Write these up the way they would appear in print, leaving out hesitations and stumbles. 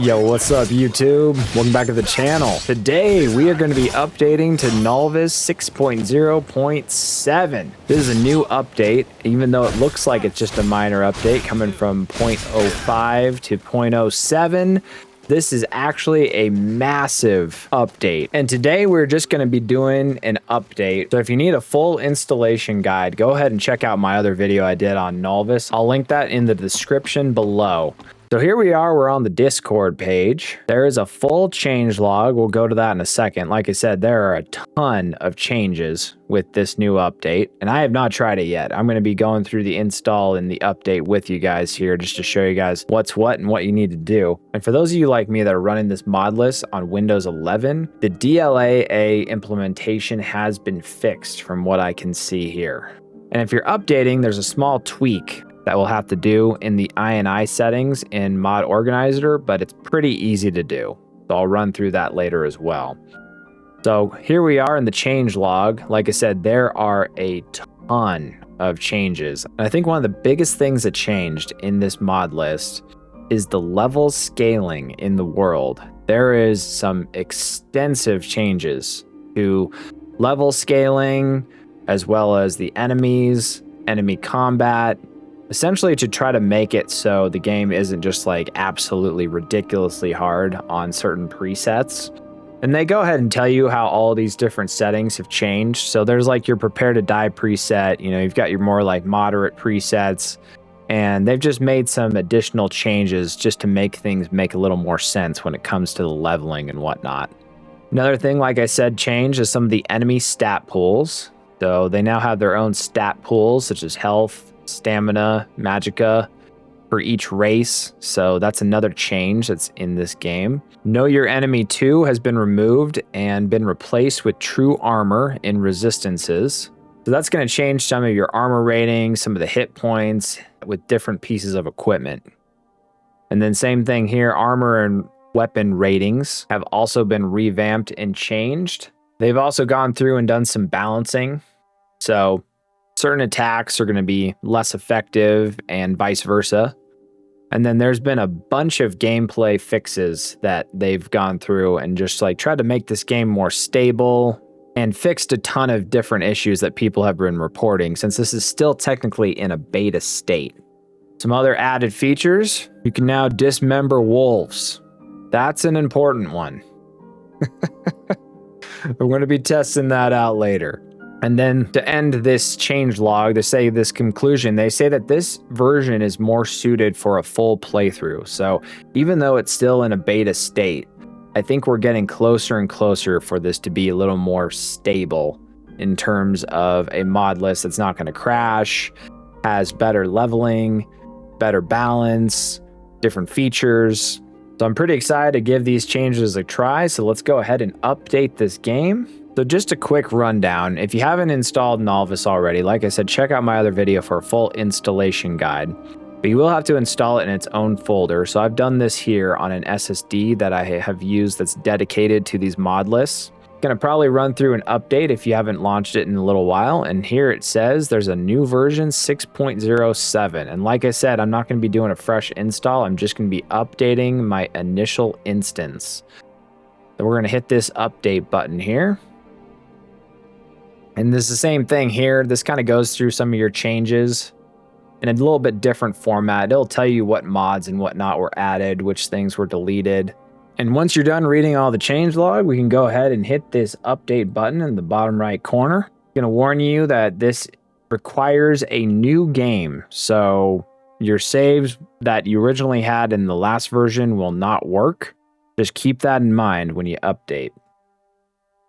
Yo, what's up YouTube? Welcome back to the channel. Today we are going to be updating to Nolvus 6.0.7. This is a new update, even though it looks like it's just a minor update coming from 0.05 to 0.07. This is actually a massive update. And today we're just going to be doing an update. So if you need a full installation guide, go ahead and check out my other video I did on Nolvus. I'll link that in the description below. So here we are, we're on the Discord page. There is a full change log. We'll go to that in a second. Like I said, there are a ton of changes with this new update, and I have not tried it yet. I'm going to be going through the install and the update with you guys here just to show you guys what's what and what you need to do. And for those of you like me that are running this Modlist on Windows 11, the DLAA implementation has been fixed from what I can see here. And if you're updating, there's a small tweak that we'll have to do in the INI settings in Mod Organizer, but it's pretty easy to do. So I'll run through that later as well. So here we are in the change log. Like I said, there are a ton of changes. And I think one of the biggest things that changed in this mod list is the level scaling in the world. There is some extensive changes to level scaling, as well as the enemies, enemy combat, essentially to try to make it so the game isn't just like absolutely ridiculously hard on certain presets. And they go ahead and tell you how all these different settings have changed. So there's like your prepare to die preset, you know, you've got your more like moderate presets, and they've just made some additional changes just to make things make a little more sense when it comes to the leveling and whatnot. Another thing, like I said, changed is some of the enemy stat pools. So they now have their own stat pools such as health, stamina, magicka for each race. So that's another change that's in this game. Know Your Enemy 2 has been removed and been replaced with True Armor in resistances. So that's going to change some of your armor ratings, some of the hit points with different pieces of equipment. And then same thing here, armor and weapon ratings have also been revamped and changed. They've also gone through and done some balancing. So certain attacks are going to be less effective and vice versa. And then there's been a bunch of gameplay fixes that they've gone through and just like tried to make this game more stable and fixed a ton of different issues that people have been reporting since this is still technically in a beta state. Some other added features, you can now dismember wolves. That's an important one. We're going to be testing that out later. And then to end this change log, they say this conclusion, they say that this version is more suited for a full playthrough. So even though it's still in a beta state, I think we're getting closer and closer for this to be a little more stable in terms of a mod list that's not going to crash, has better leveling, better balance, different features. So I'm pretty excited to give these changes a try. So let's go ahead and update this game. So just a quick rundown. If you haven't installed Nolvus already, like I said, check out my other video for a full installation guide. But you will have to install it in its own folder. So I've done this here on an SSD that I have used that's dedicated to these mod lists. Gonna probably run through an update if you haven't launched it in a little while. And here it says there's a new version 6.07. And like I said, I'm not gonna be doing a fresh install. I'm just gonna be updating my initial instance. So we're gonna hit this update button here. And this is the same thing here. This kind of goes through some of your changes in a little bit different format. It'll tell you what mods and whatnot were added, which things were deleted. And once you're done reading all the changelog, we can go ahead and hit this update button in the bottom right corner. I'm gonna warn you that this requires a new game. So your saves that you originally had in the last version will not work. Just keep that in mind when you update.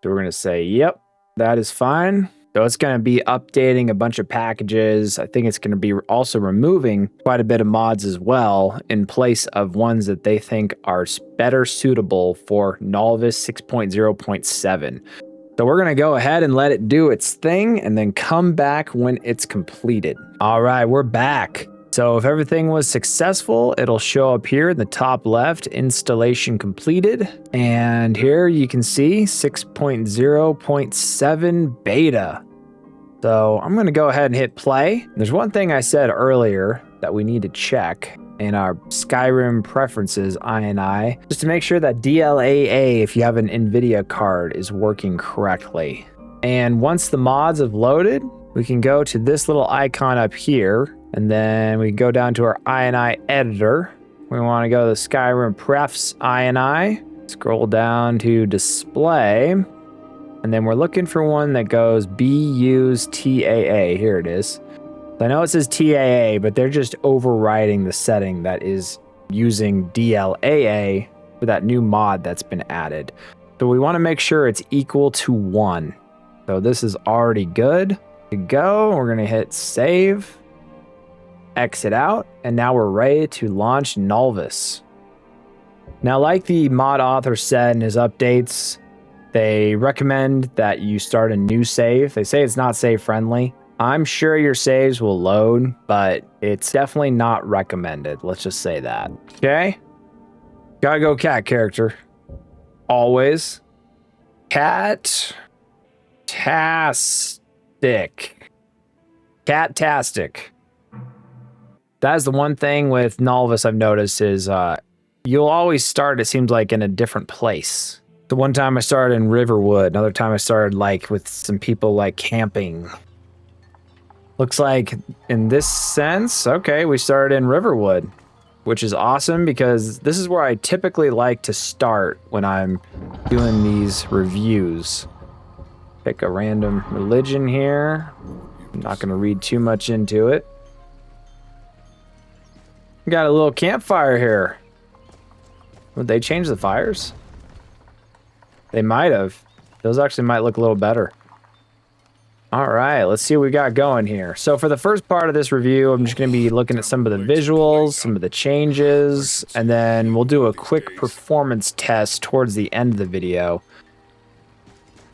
So we're gonna say, yep. That is fine. So it's going to be updating a bunch of packages. I think it's going to be also removing quite a bit of mods as well in place of ones that they think are better suitable for Nolvus 6.0.7. So we're going to go ahead and let it do its thing and then come back when it's completed. All right, we're back. So if everything was successful, it'll show up here in the top left, installation completed. And here you can see 6.0.7 beta. So I'm going to go ahead and hit play. There's one thing I said earlier that we need to check. in our Skyrim preferences INI, just to make sure that DLAA, if you have an NVIDIA card, is working correctly. And once the mods have loaded, we can go to this little icon up here, and then we go down to our INI editor. We want to go to Skyrim Prefs INI, scroll down to display, and then we're looking for one that goes use TAA. Here it is. I know it says TAA, but they're just overriding the setting that is using DLAA for that new mod that's been added. So we want to make sure it's equal to 1. So this is already good to go. We're going to hit save, exit out, and now we're ready to launch Nolvus. Now, like the mod author said in his updates, they recommend that you start a new save. They say it's not save friendly. I'm sure your saves will load, but it's definitely not recommended. Let's just say that. Okay? Gotta go cat character. Always. Cat-tastic. Cat-tastic. That is the one thing with Nolvus I've noticed is you'll always start, it seems like, in a different place. The one time I started in Riverwood, another time I started like with some people like camping. Looks like in this sense, okay, we started in Riverwood, which is awesome because this is where I typically like to start when I'm doing these reviews. Pick a random religion here. I'm not going to read too much into it. We got a little campfire here. Would they change the fires? They might have. Those actually might look a little better. All right, let's see what we got going here. So for the first part of this review, I'm just going to be looking at some of the visuals, some of the changes, and then we'll do a quick performance test towards the end of the video.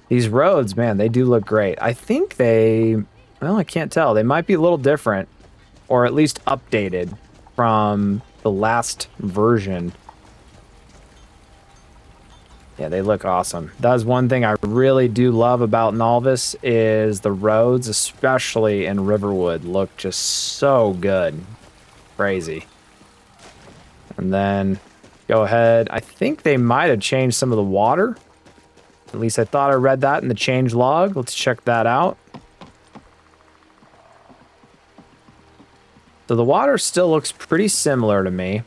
These roads, man, they do look great. I think well, I can't tell. They might be a little different, or at least updated from the last version. Yeah, they look awesome. That's one thing I really do love about Nolvus is the roads, especially in Riverwood, look just so good. Crazy. And then go ahead. I think they might have changed some of the water. At least I thought I read that in the change log. Let's check that out. So the water still looks pretty similar to me.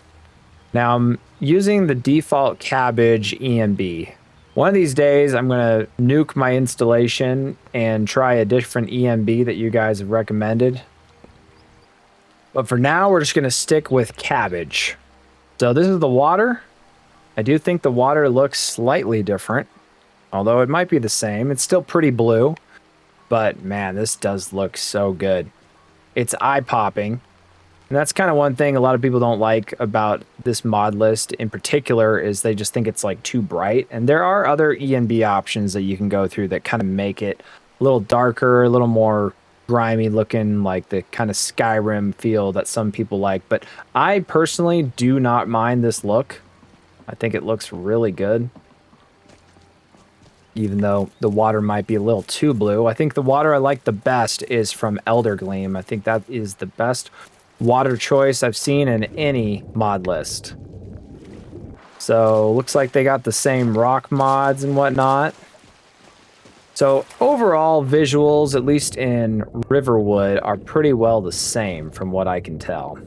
Now I'm using the default cabbage EMB. One of these days I'm going to nuke my installation and try a different EMB that you guys have recommended. But for now we're just going to stick with cabbage. So this is the water. I do think the water looks slightly different, although it might be the same. It's still pretty blue, but man, this does look so good. It's eye-popping. And that's kind of one thing a lot of people don't like about this mod list in particular is they just think it's like too bright. And there are other ENB options that you can go through that kind of make it a little darker, a little more grimy looking, like the kind of Skyrim feel that some people like. But I personally do not mind this look. I think it looks really good. Even though the water might be a little too blue. I think the water I like the best is from Elder Gleam. I think that is the best water choice I've seen in any mod list. So looks like they got the same rock mods and whatnot. So overall visuals, at least in Riverwood, are pretty well the same from what I can tell.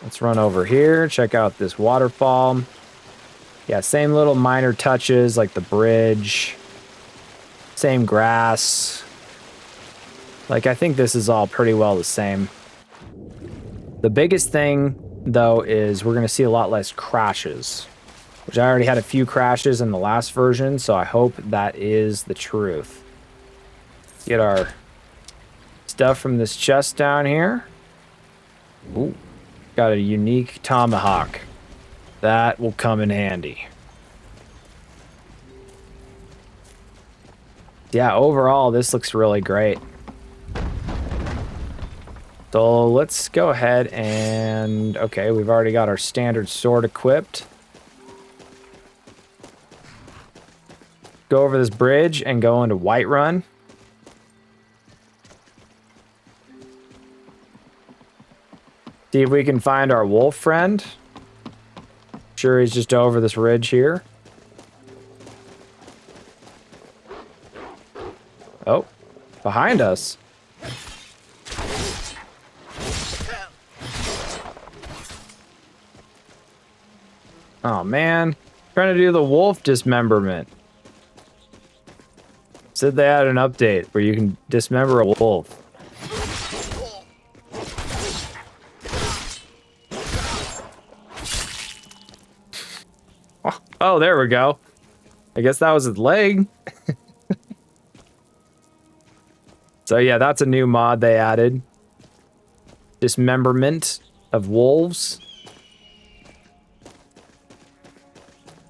Let's run over here, check out this waterfall. Yeah, same little minor touches like the bridge. Same grass. Like, I think this is all pretty well the same. The biggest thing, though, is we're going to see a lot less crashes. Which I already had a few crashes in the last version, so I hope that is the truth. Get our stuff from this chest down here. Ooh, got a unique tomahawk. That will come in handy. Yeah, overall, this looks really great. So let's go ahead and... Okay, we've already got our standard sword equipped. Go over this bridge and go into Whiterun. See if we can find our wolf friend. Sure, he's just over this ridge here. Oh, behind us. Oh man, trying to do the wolf dismemberment. Said they had an update where you can dismember a wolf. Oh, there we go. I guess that was his leg. So yeah, that's a new mod they added. Dismemberment of wolves.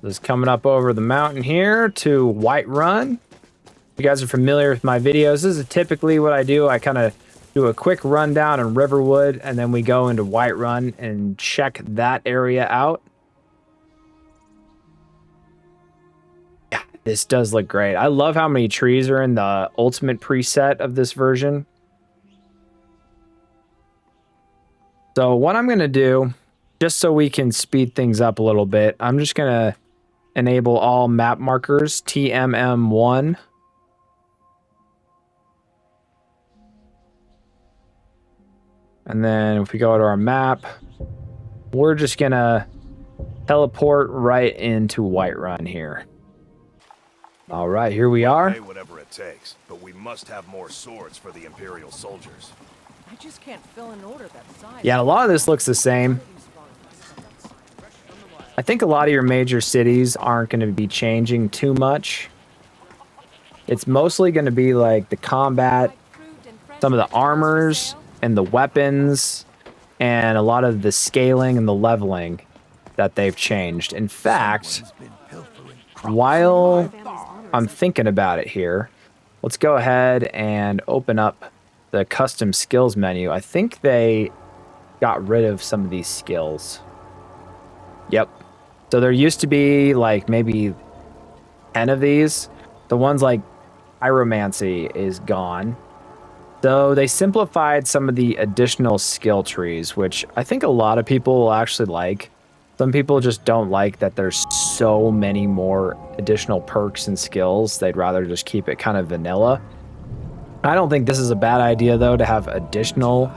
This is coming up over the mountain here to Whiterun. If you guys are familiar with my videos, this is typically what I do. I kind of do a quick rundown in Riverwood, and then we go into Whiterun and check that area out. Yeah, this does look great. I love how many trees are in the ultimate preset of this version. So what I'm going to do, just so we can speed things up a little bit, I'm just going to enable all map markers, TMM1. And then if we go to our map, we're just going to teleport right into Whiterun here. All right, here we are. Pay whatever it takes, but we must have more swords for the Imperial soldiers. I just can't fill an order that size. Yeah, a lot of this looks the same. I think a lot of your major cities aren't going to be changing too much. It's mostly going to be like the combat, some of the armors, and the weapons, and a lot of the scaling and the leveling that they've changed. In fact, while I'm thinking about it here, let's go ahead and open up the custom skills menu. I think they got rid of some of these skills. Yep. So there used to be like maybe 10 of these. The ones like pyromancy is gone. So they simplified some of the additional skill trees, which I think a lot of people will actually like. Some people just don't like that there's so many more additional perks and skills. They'd rather just keep it kind of vanilla. I don't think this is a bad idea, though, to have additional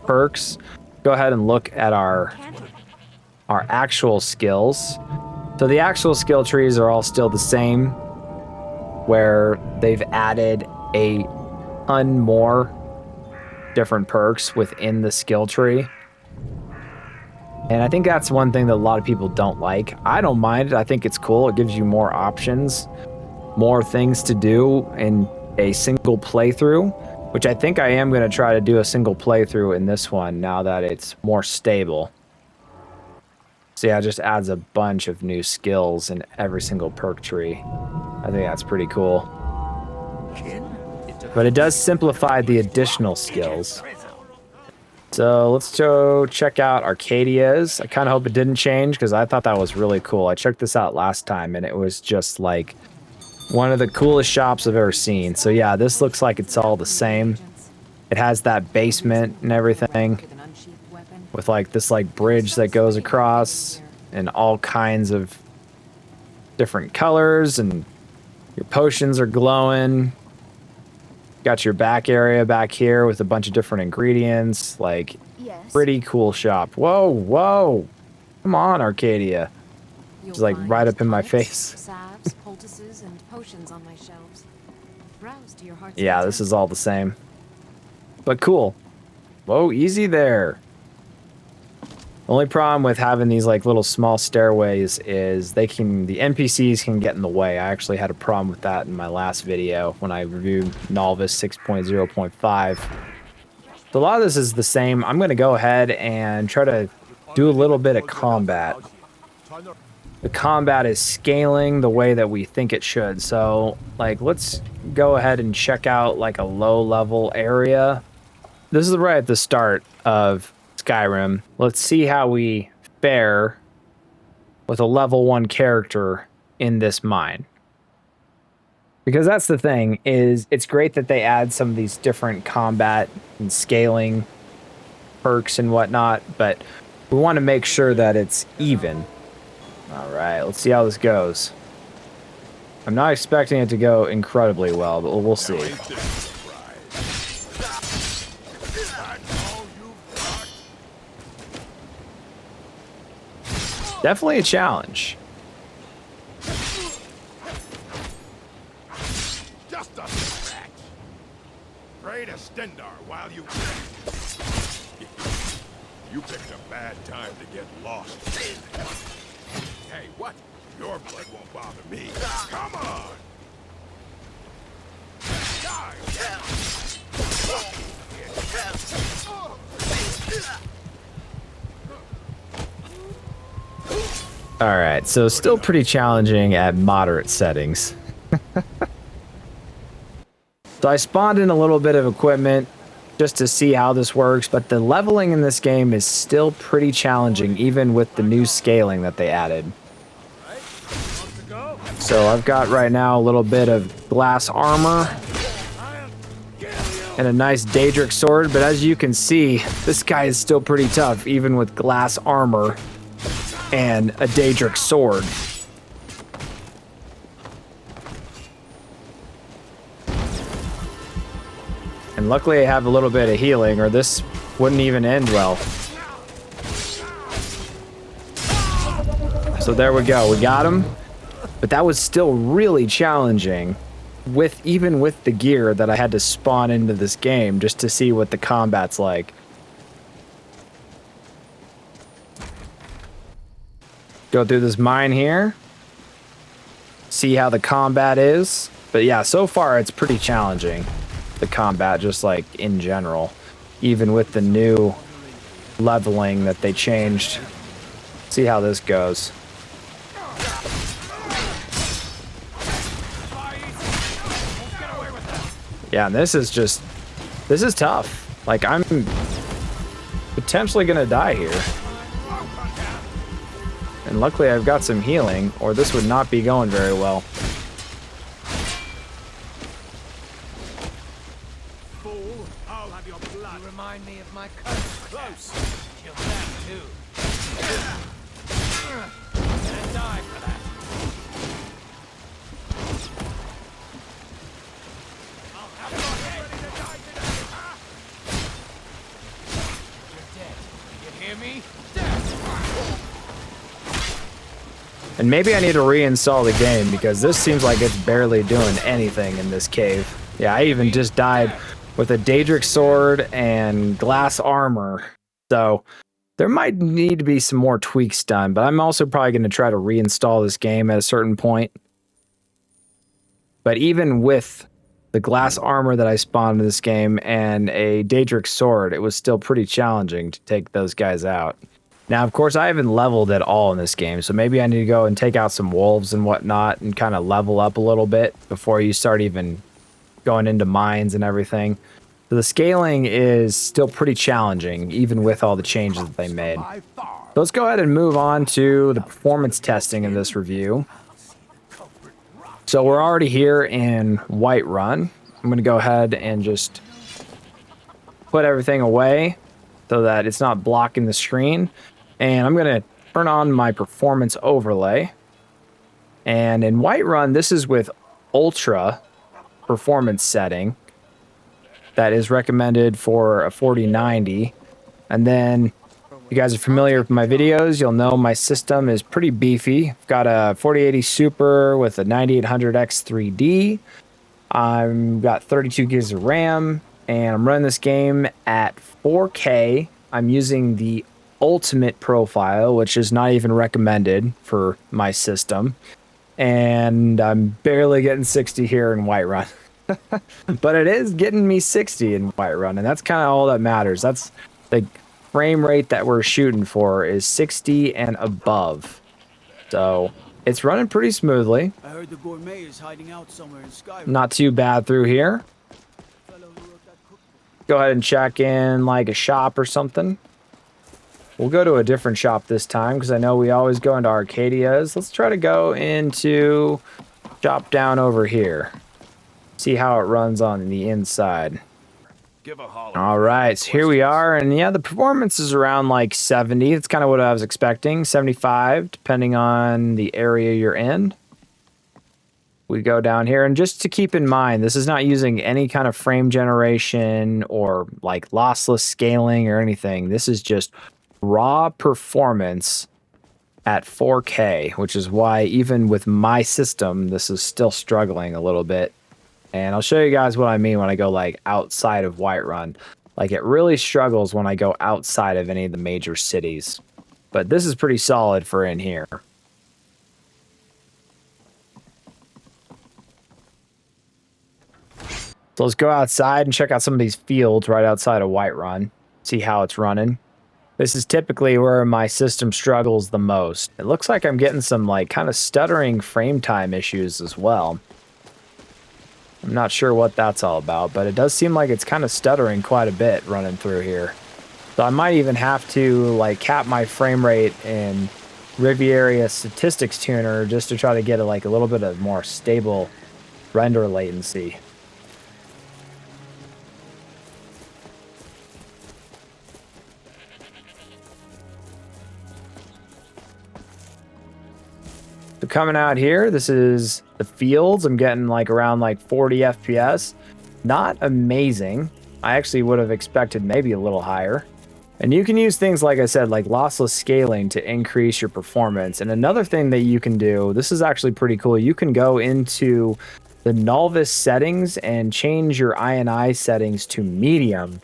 perks. Go ahead and look at our actual skills. So the actual skill trees are all still the same, where they've added a ton more different perks within the skill tree. And I think that's one thing that a lot of people don't like. I don't mind it. I think it's cool. It gives you more options, more things to do in a single playthrough, which I think I am going to try to do a single playthrough in this one now that it's more stable. So yeah, it just adds a bunch of new skills in every single perk tree. I think that's pretty cool. But it does simplify the additional skills. So let's go check out Arcadia's. I kind of hope it didn't change because I thought that was really cool. I checked this out last time and it was just like one of the coolest shops I've ever seen. So yeah, this looks like it's all the same. It has that basement and everything with like this like bridge that goes across and all kinds of different colors, and your potions are glowing. Got your back area back here with a bunch of different ingredients. Like, pretty cool shop. Whoa, whoa. Come on, Arcadia. It's like right up in my face. Yeah, this is all the same. But cool. Whoa, easy there. The only problem with having these like little small stairways is the NPCs can get in the way. I actually had a problem with that in my last video when I reviewed Nolvus 6.0.7. So a lot of this is the same. I'm going to go ahead and try to do a little bit of combat. The combat is scaling the way that we think it should. So like, let's go ahead and check out like a low level area. This is right at the start of Skyrim. Let's see how we fare with a level 1 character in this mine. Because that's the thing, is it's great that they add some of these different combat and scaling perks and whatnot, but we want to make sure that it's even. All right, let's see how this goes. I'm not expecting it to go incredibly well, but we'll see. Definitely a challenge. Just a scratch. Pray to Stendar while you can. You picked a bad time to get lost. Hey, what? Your blood won't bother me. Come on! Die! All right, so still pretty challenging at moderate settings. So I spawned in a little bit of equipment just to see how this works, but the leveling in this game is still pretty challenging, even with the new scaling that they added. So I've got right now a little bit of glass armor and a nice Daedric sword, but as you can see, this guy is still pretty tough, even with glass armor and a Daedric sword. And luckily I have a little bit of healing, or this wouldn't even end well. So there we go, we got him. But that was still really challenging, even with the gear that I had to spawn into this game just to see what the combat's like. Go through this mine here. See how the combat is. But yeah, so far it's pretty challenging. The combat, just like in general, even with the new leveling that they changed. See how this goes. Yeah, and this is tough. Like, I'm potentially gonna die here. And luckily I've got some healing, or this would not be going very well. Remind me of my cousin. Close. You'll die too. Gonna die for that. I'll have your head ready to die today, huh? You're dead. You hear me? Dead. And maybe I need to reinstall the game because this seems like it's barely doing anything in this cave. Yeah, I even just died with a Daedric sword and glass armor. So there might need to be some more tweaks done, but I'm also probably going to try to reinstall this game at a certain point. But even with the glass armor that I spawned in this game and a Daedric sword, it was still pretty challenging to take those guys out. Now, of course, I haven't leveled at all in this game, so maybe I need to go and take out some wolves and whatnot and kind of level up a little bit before you start even going into mines and everything. So the scaling is still pretty challenging, even with all the changes that they made. So let's go ahead and move on to the performance testing of this review. So we're already here in Whiterun. I'm going to go ahead and just put everything away so that it's not blocking the screen. And I'm going to turn on my performance overlay. And in Whiterun, this is with Ultra performance setting that is recommended for a 4090. And then if you guys are familiar with my videos, you'll know my system is pretty beefy. I've got a 4080 Super with a 9800X 3D. I've got 32 gigs of RAM, and I'm running this game at 4K. I'm using the Ultimate profile, which is not even recommended for my system. And I'm barely getting 60 here in Whiterun. But it is getting me 60 in Whiterun, and that's kind of all that matters. That's the frame rate that we're shooting for, is 60 and above. So it's running pretty smoothly. I heard the gourmet is hiding out somewhere in Skyrim. Not too bad through here. Go ahead and check in like a shop or something. We'll go to a different shop this time because I know we always go into Arcadia's. Let's try to go into shop down over here. See how it runs on the inside. Give a holler. All right, so here we are, and yeah, the performance is around like 70. It's kind of what I was expecting, 75, depending on the area you're in. We go down here, and just to keep in mind, this is not using any kind of frame generation or like lossless scaling or anything. This is just raw performance at 4K, which is why even with my system, this is still struggling a little bit. And I'll show you guys what I mean when I go like outside of Whiterun. Like it really struggles when I go outside of any of the major cities. But this is pretty solid for in here. So let's go outside and check out some of these fields right outside of Whiterun. See how it's running. This is typically where my system struggles the most. It looks like I'm getting some like kind of stuttering frame time issues as well. I'm not sure what that's all about, but it does seem like it's kind of stuttering quite a bit running through here. So I might even have to like cap my frame rate in Riviera Statistics Tuner just to try to get like a little bit of more stable render latency. So coming out here, this is the fields. I'm getting like around like 40 FPS. Not amazing. I actually would have expected maybe a little higher. And you can use things, like I said, like lossless scaling to increase your performance. And another thing that you can do, this is actually pretty cool. You can go into the Nolvus settings and change your INI settings to medium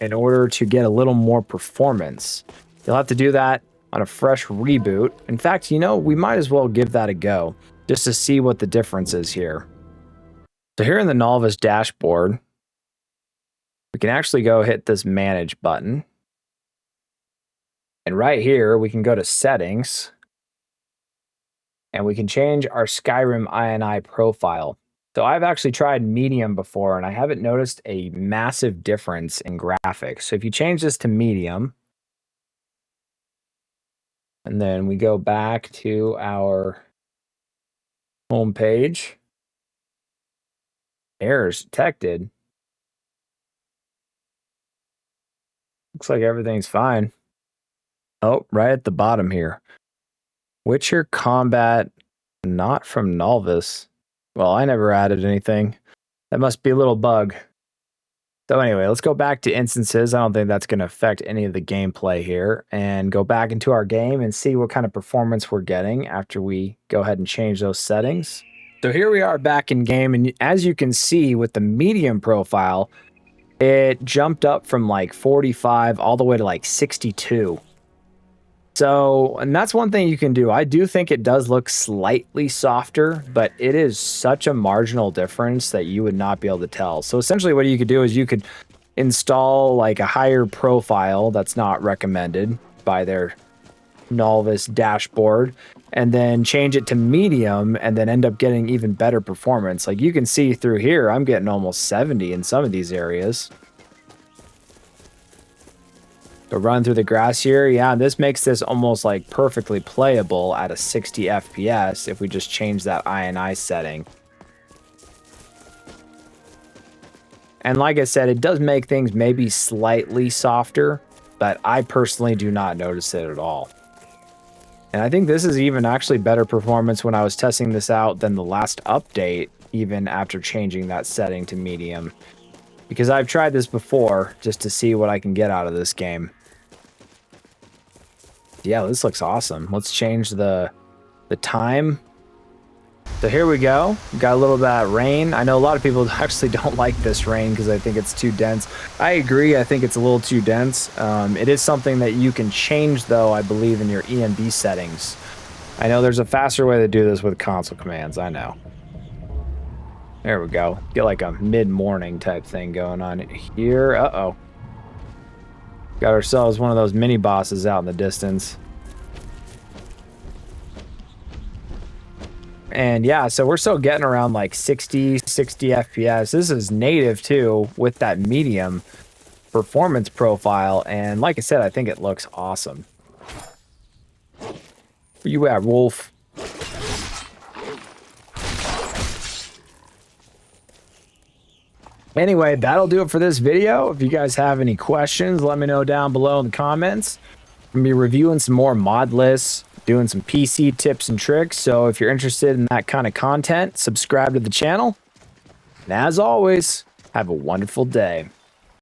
in order to get a little more performance. You'll have to do that on a fresh reboot. In fact, you know, we might as well give that a go just to see what the difference is here. So here in the Nolvus dashboard, we can actually go hit this manage button. And right here, we can go to settings and we can change our Skyrim INI profile. So I've actually tried medium before and I haven't noticed a massive difference in graphics. So if you change this to medium, and then we go back to our home page. Errors detected. Looks like everything's fine. Oh, right at the bottom here. Witcher combat not from Nolvus. Well, I never added anything. That must be a little bug. So anyway, let's go back to instances. I don't think that's going to affect any of the gameplay here. And go back into our game and see what kind of performance we're getting after we go ahead and change those settings. So here we are back in game. And as you can see with the medium profile, it jumped up from like 45 all the way to like 62. So, and that's one thing you can do. I do think it does look slightly softer, but it is such a marginal difference that you would not be able to tell. So essentially what you could do is you could install like a higher profile that's not recommended by their Nolvus dashboard, and then change it to medium and then end up getting even better performance. Like you can see through here, I'm getting almost 70 in some of these areas. So run through the grass here. Yeah, this makes this almost like perfectly playable at a 60 FPS if we just change that INI setting. And like I said, it does make things maybe slightly softer, but I personally do not notice it at all. And I think this is even actually better performance when I was testing this out than the last update, even after changing that setting to medium. Because I've tried this before just to see what I can get out of this game. Yeah, this looks awesome. Let's change the time. So here we go. We've got a little bit of rain. I know a lot of people actually don't like this rain because I think it's too dense. I agree. I think it's a little too dense. It is something that you can change, though, I believe, in your ENB settings. I know there's a faster way to do this with console commands. I know. There we go. Get like a mid-morning type thing going on here. Uh-oh. Got ourselves one of those mini bosses out in the distance. And yeah, so we're still getting around like 60 FPS. This is native too with that medium performance profile. And like I said, I think it looks awesome. Where you at, Wolf? Anyway, that'll do it for this video. If you guys have any questions, let me know down below in the comments. I'm going to be reviewing some more mod lists, doing some PC tips and tricks. So if you're interested in that kind of content, subscribe to the channel. And as always, have a wonderful day.